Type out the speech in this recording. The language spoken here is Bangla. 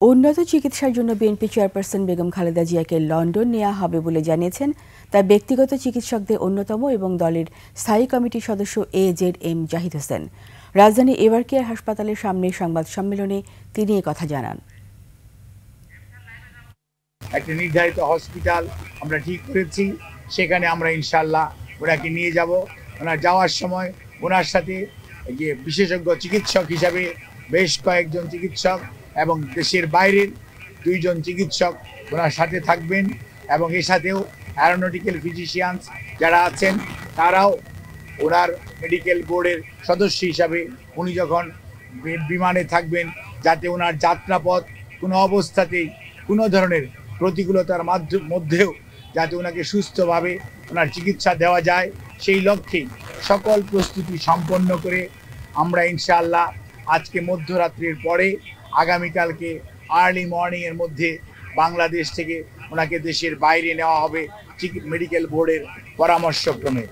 উন্নত চিকিৎসার জন্য বিএনপি চেয়ারপারসন বেগম খালেদা জিয়াকে লন্ডন নেওয়া হবে বলে জানিয়েছেন তার ব্যক্তিগত চিকিৎসকদের অন্যতম এবং দলের স্থায়ী কমিটির সদস্য AZM জাহিদ হোসেন। রাজধানী এভারকেয়ার হাসপাতালের সামনে সংবাদ সম্মেলনে তিনি কথা জানান। একটা নির্ধারিত হসপিটাল আমরা ঠিক করেছি, সেখানে আমরা ইনশাআল্লাহ ওনাকে নিয়ে যাব। ওনার যাওয়ার সময় ওনার সাথে যে বিশেষজ্ঞ চিকিৎসক হিসাবে বেশ কয়েকজন চিকিৎসক এবং দেশের বাইরের 2 জন চিকিৎসক ওনার সাথে থাকবেন এবং এর সাথেও অ্যারোনটিক্যাল ফিজিশিয়ানস যারা আছেন তারাও ওনার মেডিকেল বোর্ডের সদস্য হিসাবে উনি যখন বিমানে থাকবেন যাতে ওনার যাত্রাপথ কোনো অবস্থাতেই কোনো ধরনের প্রতিকূলতার মধ্যেও যাতে ওনাকে সুস্থভাবে ওনার চিকিৎসা দেওয়া যায় সেই লক্ষ্যে সকল প্রস্তুতি সম্পন্ন করে আমরা ইনশাআল্লাহ আজকে মধ্যরাত্রির পরে আগামীকালকে আর্লি মর্নিংয়ের মধ্যে বাংলাদেশ থেকে ওনাকে দেশের বাইরে নেওয়া হবে মেডিকেল বোর্ডের পরামর্শক্রমে।